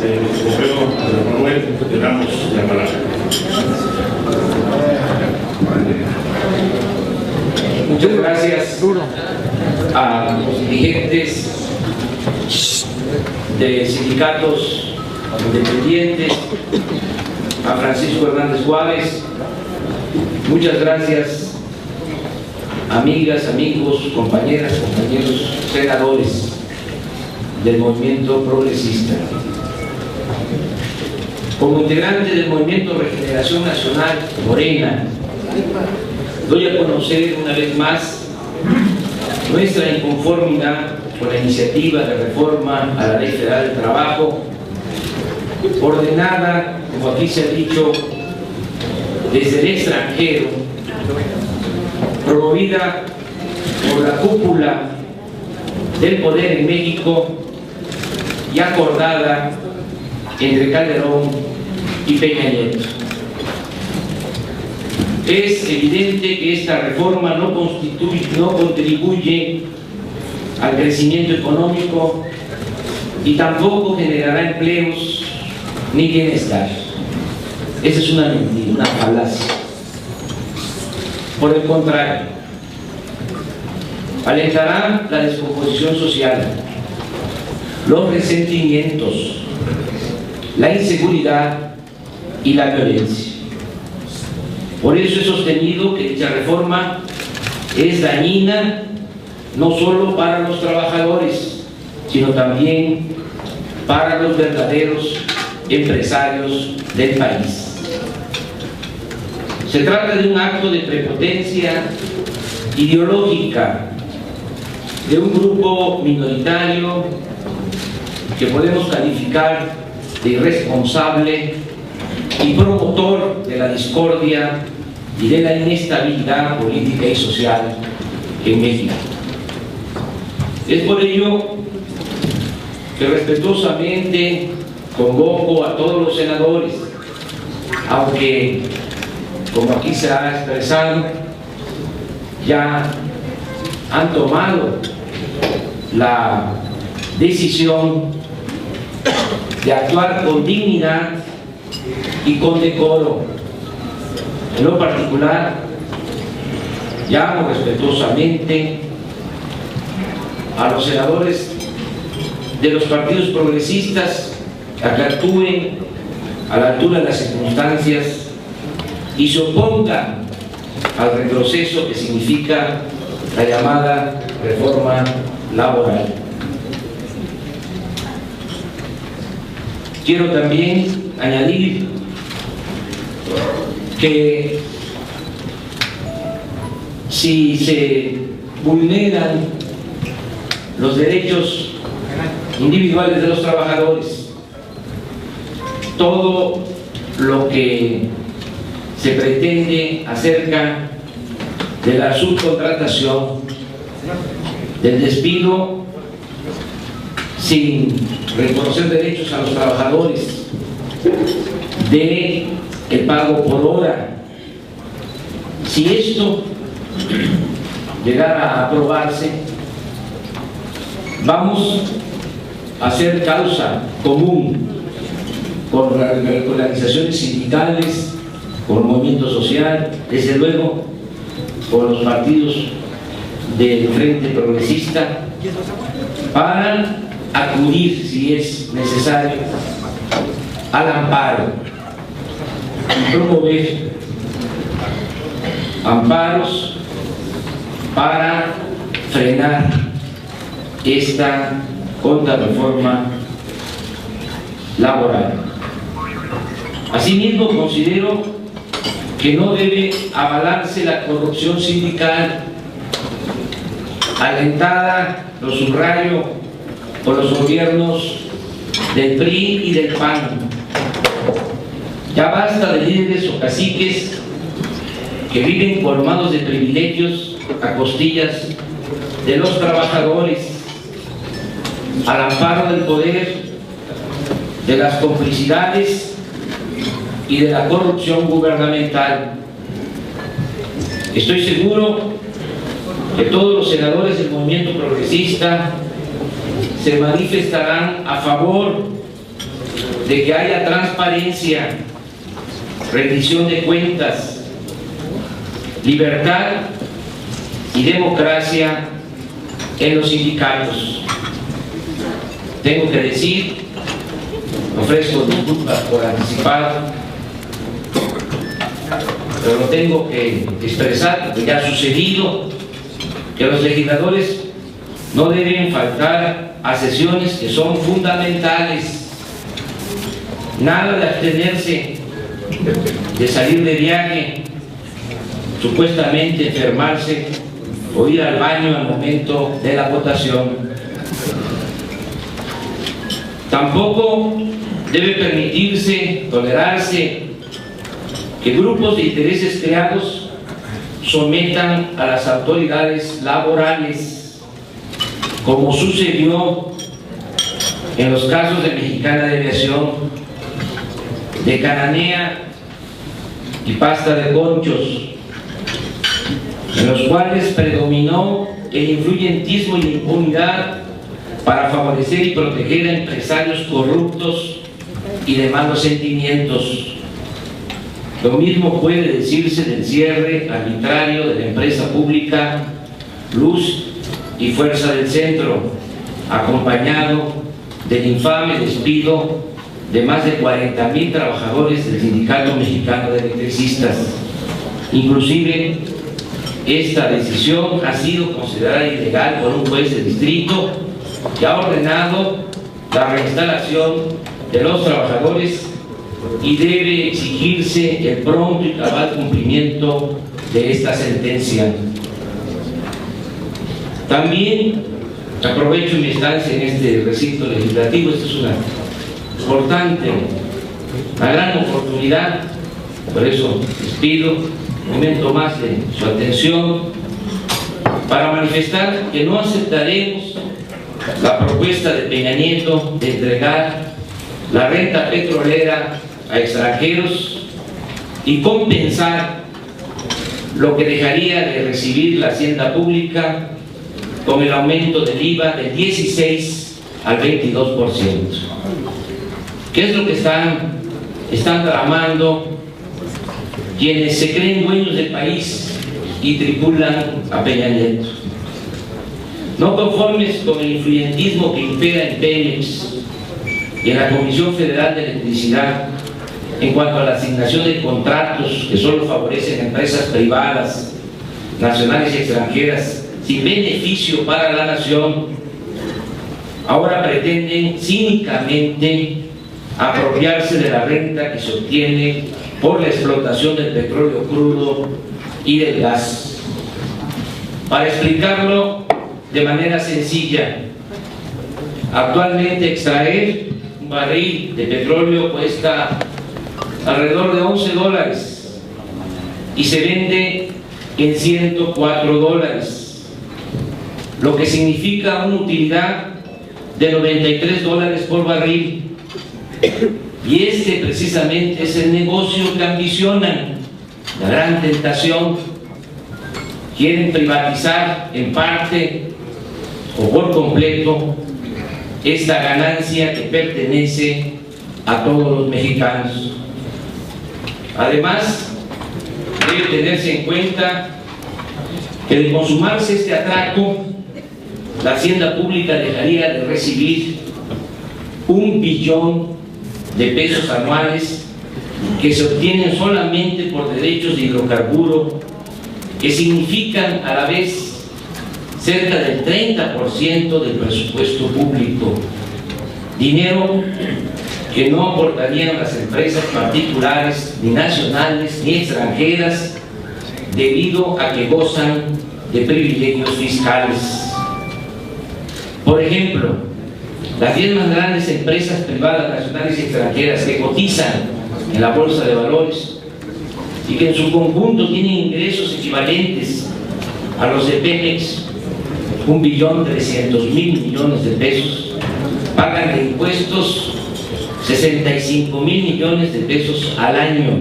Como Manuel, le damos la palabra. Muchas gracias a los dirigentes de sindicatos independientes, a Francisco Hernández Juárez. Muchas gracias, amigas, amigos, compañeras, compañeros senadores del movimiento progresista. Como integrante del movimiento Regeneración Nacional Morena, doy a conocer una vez más nuestra inconformidad con la iniciativa de reforma a la Ley Federal del Trabajo, ordenada, como aquí se ha dicho, desde el extranjero, promovida por la cúpula del poder en México y acordada entre Calderón y Peña Nieto. Es evidente que esta reforma no contribuye al crecimiento económico y tampoco generará empleos ni bienestar. Esa es una mentira, una falacia. Por el contrario, alentará la descomposición social, los resentimientos, la inseguridad y la violencia. Por eso he sostenido que dicha reforma es dañina no solo para los trabajadores, sino también para los verdaderos empresarios del país. Se trata de un acto de prepotencia ideológica de un grupo minoritario que podemos calificar de irresponsable y promotor de la discordia y de la inestabilidad política y social en México. Es por ello que respetuosamente convoco a todos los senadores, aunque, como aquí se ha expresado, ya han tomado la decisión de actuar con dignidad y con decoro. En lo particular, llamo respetuosamente a los senadores de los partidos progresistas a que actúen a la altura de las circunstancias y se opongan al retroceso que significa la llamada reforma laboral. Quiero también añadir que si se vulneran los derechos individuales de los trabajadores, todo lo que se pretende acerca de la subcontratación, del despido sin reconocer derechos a los trabajadores, de el pago por hora. Si esto llegara a aprobarse, vamos a hacer causa común con las organizaciones sindicales, con el movimiento social, desde luego con los partidos del Frente Progresista, para acudir, si es necesario, al amparo y promover amparos para frenar esta contrarreforma laboral. Asimismo, considero que no debe avalarse la corrupción sindical alentada, lo subrayo, por los gobiernos del PRI y del PAN. Ya basta de líderes o caciques que viven colmados de privilegios a costillas de los trabajadores, al amparo del poder, de las complicidades y de la corrupción gubernamental. Estoy seguro que todos los senadores del movimiento progresista se manifestarán a favor de que haya transparencia, rendición de cuentas, libertad y democracia en los sindicatos. Tengo que decir, ofrezco disculpas por anticipado, pero lo tengo que expresar porque ya ha sucedido que los legisladores no deben faltar a sesiones que son fundamentales. Nada de abstenerse, de salir de viaje, supuestamente enfermarse o ir al baño al momento de la votación. Tampoco debe permitirse, tolerarse que grupos de intereses creados sometan a las autoridades laborales, como sucedió en los casos de Mexicana de Aviación, de Cananea y Pasta de Conchos, en los cuales predominó el influyentismo y la impunidad para favorecer y proteger a empresarios corruptos y de malos sentimientos. Lo mismo puede decirse del cierre arbitrario de la empresa pública Luz y Fuerza del Centro, acompañado del infame despido de más de 40,000 trabajadores del Sindicato Mexicano de Electricistas. Inclusive, esta decisión ha sido considerada ilegal por un juez de distrito que ha ordenado la reinstalación de los trabajadores y debe exigirse el pronto y cabal cumplimiento de esta sentencia. También aprovecho mi estancia en este recinto legislativo. Esta es una importante, una gran oportunidad, por eso les pido un momento más de su atención para manifestar que no aceptaremos la propuesta de Peña Nieto de entregar la renta petrolera a extranjeros y compensar lo que dejaría de recibir la hacienda pública con el aumento del IVA del 16 al 22%. ¿Qué es lo que están tramando quienes se creen dueños del país y tripulan a Peña Nieto? No conformes con el influyentismo que impera en Pemex y en la Comisión Federal de Electricidad en cuanto a la asignación de contratos que solo favorecen a empresas privadas, nacionales y extranjeras, sin beneficio para la nación, ahora pretenden cínicamente apropiarse de la renta que se obtiene por la explotación del petróleo crudo y del gas. Para explicarlo de manera sencilla, actualmente extraer un barril de petróleo cuesta alrededor de $11 y se vende en $104, lo que significa una utilidad de $93 por barril. Y este precisamente es el negocio que ambicionan, la gran tentación. Quieren privatizar en parte o por completo esta ganancia que pertenece a todos los mexicanos. Además, debe tenerse en cuenta que de consumarse este atraco, la hacienda pública dejaría de recibir $1 billón de pesos anuales que se obtienen solamente por derechos de hidrocarburo, que significan a la vez cerca del 30% del presupuesto público, dinero que no aportarían las empresas particulares, ni nacionales, ni extranjeras, debido a que gozan de privilegios fiscales. Por ejemplo, las 10 más grandes empresas privadas, nacionales y extranjeras que cotizan en la Bolsa de Valores y que en su conjunto tienen ingresos equivalentes a los de Pemex, $1.3 billones de pesos, pagan de impuestos 65,000 millones de pesos al año,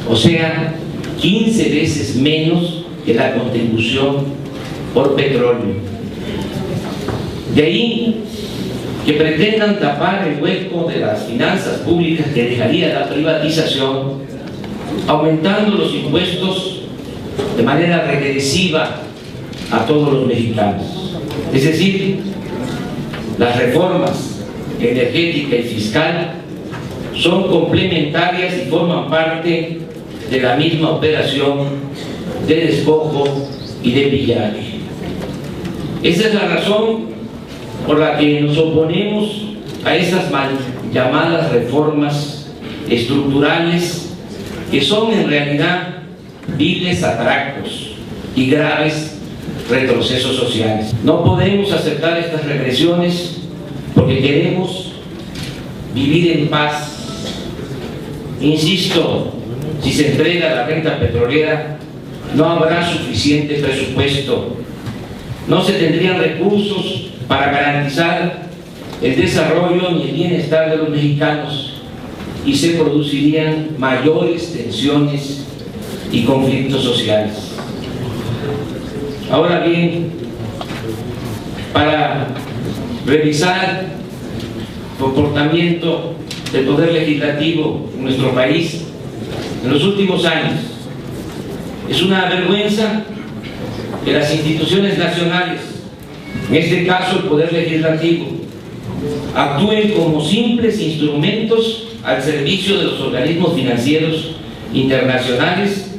o sea, 15 veces menos que la contribución por petróleo. De ahí que pretendan tapar el hueco de las finanzas públicas que dejaría la privatización, aumentando los impuestos de manera regresiva a todos los mexicanos. Es decir, las reformas energética y fiscal son complementarias y forman parte de la misma operación de despojo y de pillaje. Esa es la razón por la que nos oponemos a estas mal llamadas reformas estructurales, que son en realidad viles atracos y graves retrocesos sociales. No podemos aceptar estas regresiones porque queremos vivir en paz. Insisto, si se entrega la renta petrolera, no habrá suficiente presupuesto, no se tendrían recursos para garantizar el desarrollo ni el bienestar de los mexicanos y se producirían mayores tensiones y conflictos sociales. Ahora bien, para revisar el comportamiento del Poder Legislativo en nuestro país en los últimos años, es una vergüenza que las instituciones nacionales, en este caso el Poder Legislativo, actúen como simples instrumentos al servicio de los organismos financieros internacionales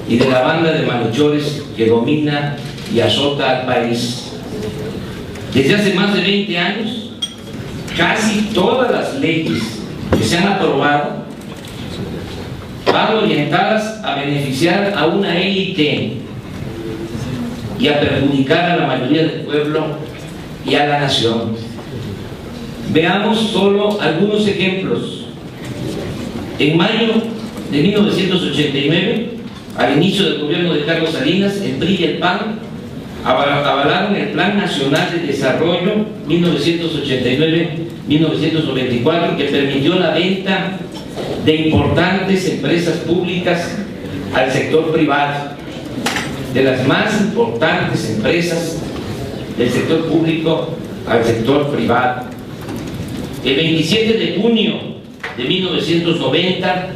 y de la banda de malhechores que domina y azota al país. Desde hace más de 20 años, casi todas las leyes que se han aprobado van orientadas a beneficiar a una élite y a perjudicar a la mayoría del pueblo y a la nación. Veamos solo algunos ejemplos. En mayo de 1989, al inicio del gobierno de Carlos Salinas, el PRI y el PAN avalaron el Plan Nacional de Desarrollo 1989-1994, que permitió la venta de importantes empresas públicas al sector privado, de las más importantes empresas del sector público al sector privado. El 27 de junio de 1990,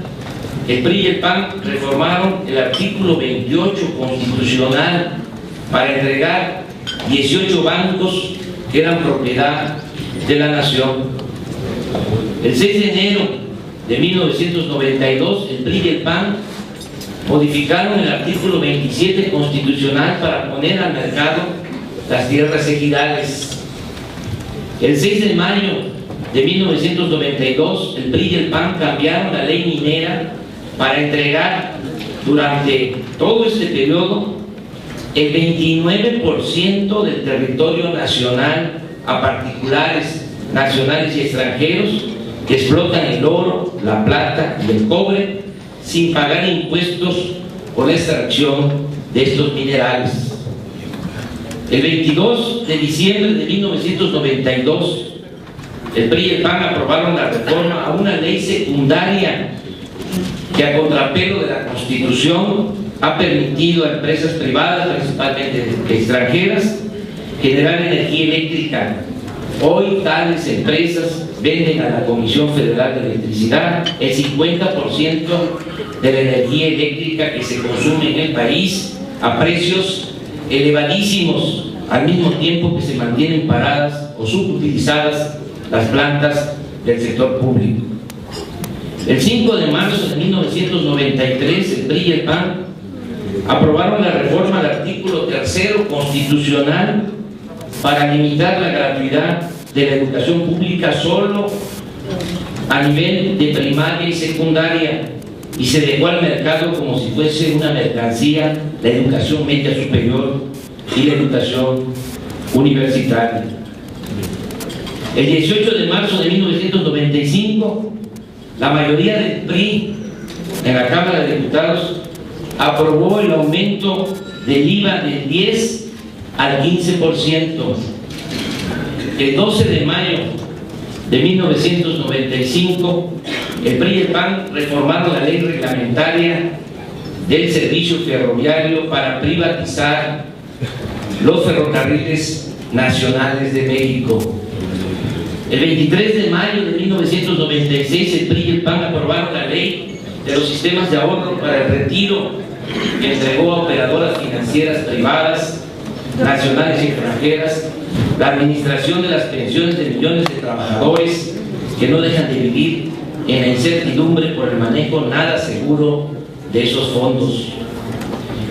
el PRI y el PAN reformaron el artículo 28 constitucional para entregar 18 bancos que eran propiedad de la nación. El 6 de enero de 1992, el PRI y el PAN modificaron el artículo 27 constitucional para poner al mercado las tierras ejidales. El 6 de mayo de 1992, el PRI y el PAN cambiaron la ley minera para entregar durante todo este periodo el 29% del territorio nacional a particulares nacionales y extranjeros que explotan el oro, la plata y el cobre sin pagar impuestos por la extracción de estos minerales. El 22 de diciembre de 1992, el PRI y el PAN aprobaron la reforma a una ley secundaria que, a contrapelo de la Constitución, ha permitido a empresas privadas, principalmente extranjeras, generar energía eléctrica. Hoy tales empresas venden a la Comisión Federal de Electricidad el 50% de la energía eléctrica que se consume en el país a precios elevadísimos, al mismo tiempo que se mantienen paradas o subutilizadas las plantas del sector público. El 5 de marzo de 1993, el PRI y el PAN aprobaron la reforma al artículo 3º constitucional para limitar la gratuidad de la educación pública solo a nivel de primaria y secundaria, y se dejó al mercado como si fuese una mercancía la educación media superior y la educación universitaria. El 18 de marzo de 1995, la mayoría del PRI en la Cámara de Diputados aprobó el aumento del IVA del 10 al 15%. El 12 de mayo de 1995, el PRI y el PAN reformaron la ley reglamentaria del servicio ferroviario para privatizar los ferrocarriles nacionales de México. El 23 de mayo de 1996, el PRI y el PAN aprobaron la ley de los sistemas de ahorro para el retiro que entregó a operadoras financieras privadas, nacionales y extranjeras, la administración de las pensiones de millones de trabajadores que no dejan de vivir en la incertidumbre por el manejo nada seguro de esos fondos.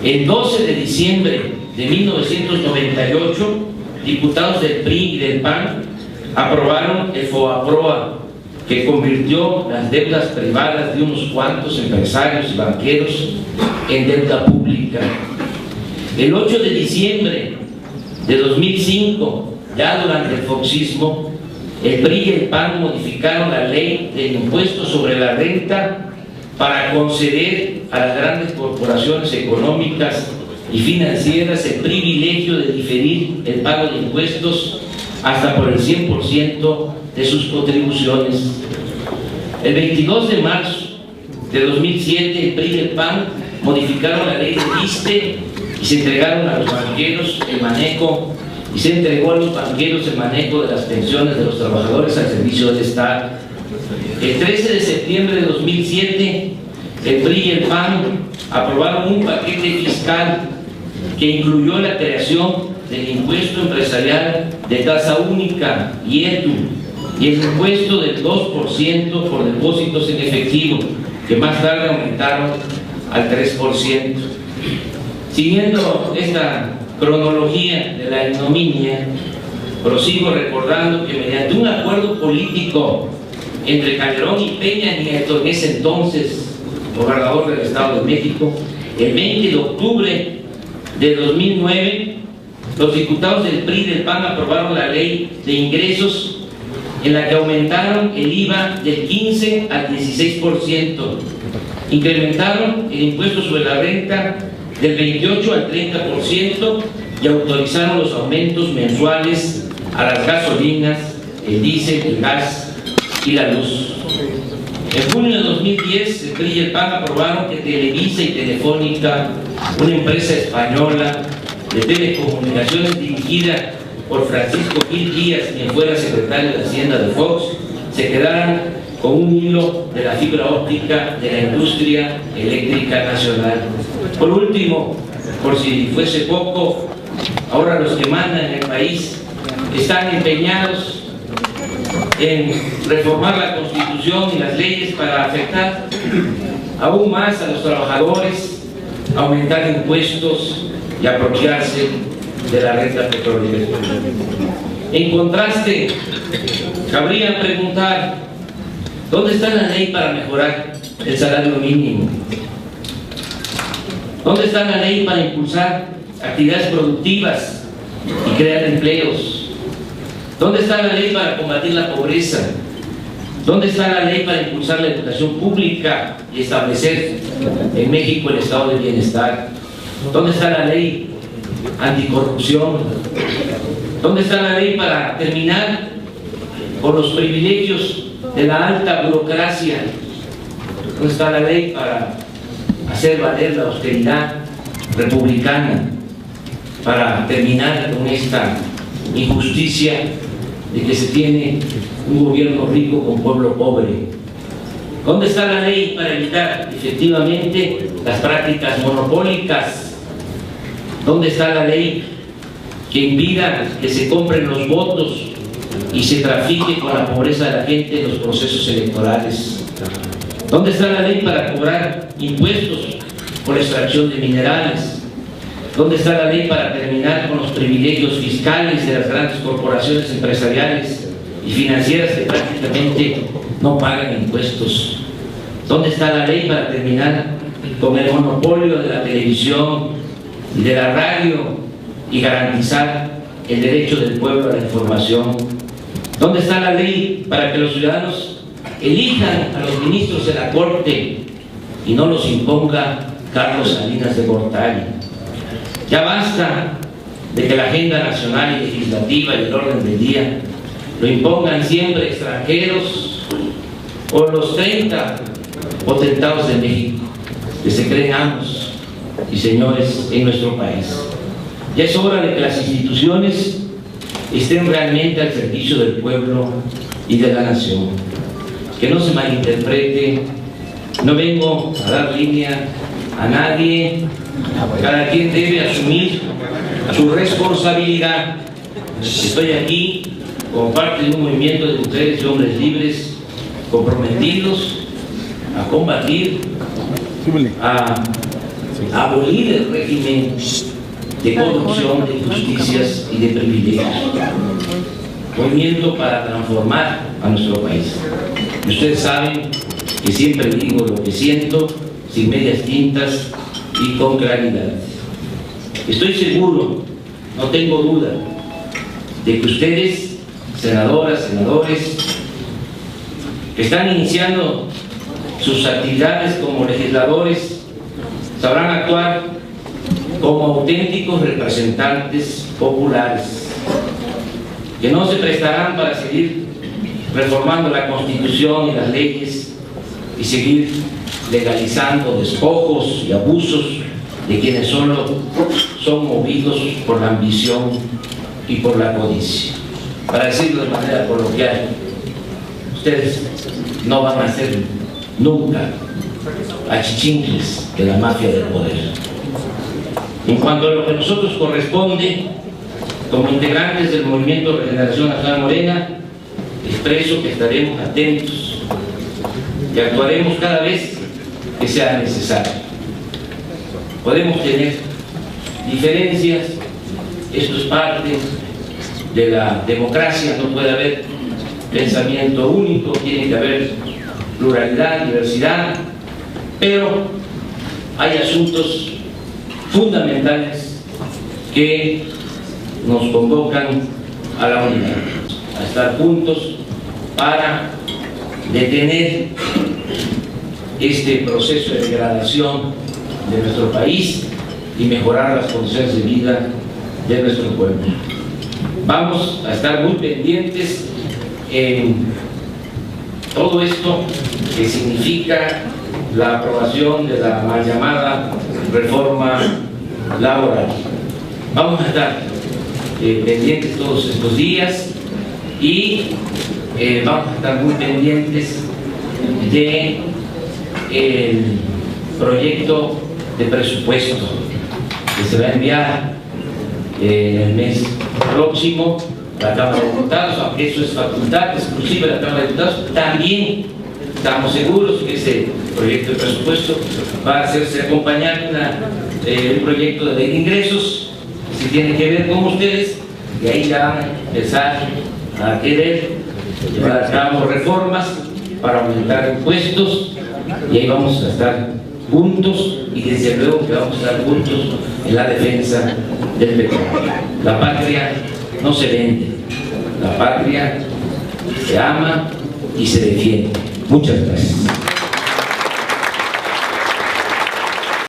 El 12 de diciembre de 1998, diputados del PRI y del PAN aprobaron el FOAPROA, que convirtió las deudas privadas de unos cuantos empresarios y banqueros en deuda pública. El 8 de diciembre de 2005, ya durante el foxismo, el PRI y el PAN modificaron la ley del impuesto sobre la renta para conceder a las grandes corporaciones económicas y financieras el privilegio de diferir el pago de impuestos hasta por el 100% de sus contribuciones. El 22 de marzo de 2007, el PRI y el PAN modificaron la ley del ISSSTE y se entregaron a los banqueros el manejo y se entregó a los banqueros el manejo de las pensiones de los trabajadores al servicio del Estado. El 13 de septiembre de 2007, el PRI y el PAN aprobaron un paquete fiscal que incluyó la creación del impuesto empresarial de tasa única, IETU, y el impuesto del 2% por depósitos en efectivo, que más tarde aumentaron al 3%. Siguiendo esta cronología de la ignominia, prosigo recordando que mediante un acuerdo político entre Calderón y Peña Nieto, en ese entonces gobernador del Estado de México, el 20 de octubre de 2009, los diputados del PRI y del PAN aprobaron la ley de ingresos en la que aumentaron el IVA del 15 al 16%, incrementaron el impuesto sobre la renta del 28 al 30% y autorizaron los aumentos mensuales a las gasolinas, el diésel, el gas y la luz. En junio de 2010, el PRI y el PAN aprobaron que Televisa y Telefónica, una empresa española de telecomunicaciones dirigida por Francisco Gil Díaz, quien fuera secretario de Hacienda de Fox, se quedaran con un hilo de la fibra óptica de la industria eléctrica nacional. Por último, por si fuese poco, ahora los que mandan en el país están empeñados en reformar la Constitución y las leyes para afectar aún más a los trabajadores, aumentar impuestos y apropiarse de la renta petrolera. En contraste, cabría preguntar, ¿dónde está la ley para mejorar el salario mínimo? ¿Dónde está la ley para impulsar actividades productivas y crear empleos? ¿Dónde está la ley para combatir la pobreza? ¿Dónde está la ley para impulsar la educación pública y establecer en México el estado de bienestar? ¿Dónde está la ley anticorrupción? ¿Dónde está la ley para terminar con los privilegios de la alta burocracia? ¿Dónde está la ley para hacer valer la austeridad republicana, para terminar con esta injusticia de que se tiene un gobierno rico con pueblo pobre? ¿Dónde está la ley para evitar efectivamente las prácticas monopólicas? ¿Dónde está la ley que impida que se compren los votos y se trafique con la pobreza de la gente en los procesos electorales? ¿Dónde está la ley para cobrar impuestos por extracción de minerales? ¿Dónde está la ley para terminar con los privilegios fiscales de las grandes corporaciones empresariales y financieras que prácticamente no pagan impuestos? ¿Dónde está la ley para terminar con el monopolio de la televisión y de la radio y garantizar el derecho del pueblo a la información? ¿Dónde está la ley para que los ciudadanos elijan a los ministros de la Corte y no los imponga Carlos Salinas de Gortari? Ya basta de que la agenda nacional y legislativa y el orden del día lo impongan siempre extranjeros o los 30 potentados de México, que se creen amos y señores en nuestro país. Ya es hora de que las instituciones estén realmente al servicio del pueblo y de la nación. Que no se malinterprete, no vengo a dar línea a nadie, cada quien debe asumir su responsabilidad. Estoy aquí como parte de un movimiento de mujeres y hombres libres comprometidos a combatir, a abolir el régimen de corrupción, de injusticias y de privilegios. Movimiento para transformar a nuestro país. Y ustedes saben que siempre digo lo que siento, sin medias tintas y con claridad. Estoy seguro, no tengo duda, de que ustedes, senadoras, senadores, que están iniciando sus actividades como legisladores, sabrán actuar como auténticos representantes populares, que no se prestarán para seguir reformando la Constitución y las leyes y seguir legalizando despojos y abusos de quienes solo son movidos por la ambición y por la codicia. Para decirlo de manera coloquial, ustedes no van a ser nunca achichincles de la mafia del poder. En cuanto a lo que a nosotros corresponde, como integrantes del Movimiento de Regeneración Nacional Morena, expreso que estaremos atentos y actuaremos cada vez que sea necesario. Podemos tener diferencias, esto es parte de la democracia, no puede haber pensamiento único, tiene que haber pluralidad, diversidad, pero hay asuntos fundamentales que nos convocan a la unidad, a estar juntos para detener este proceso de degradación de nuestro país y mejorar las condiciones de vida de nuestro pueblo. Vamos a estar muy pendientes en todo esto que significa la aprobación de la mal llamada reforma laboral. Vamos a estar pendientes todos estos días y vamos a estar muy pendientes de el proyecto de presupuesto que se va a enviar en el mes próximo a la Cámara de Diputados, aunque eso es facultad exclusiva de la Cámara de Diputados. También estamos seguros que ese proyecto de presupuesto va a hacerse acompañar de un proyecto de ley de ingresos que tiene que ver con ustedes, y ahí ya van a empezar a querer llevar a cabo reformas para aumentar impuestos, y ahí vamos a estar juntos, y desde luego que vamos a estar juntos en la defensa del petróleo. La patria no se vende, la patria se ama y se defiende. Muchas gracias.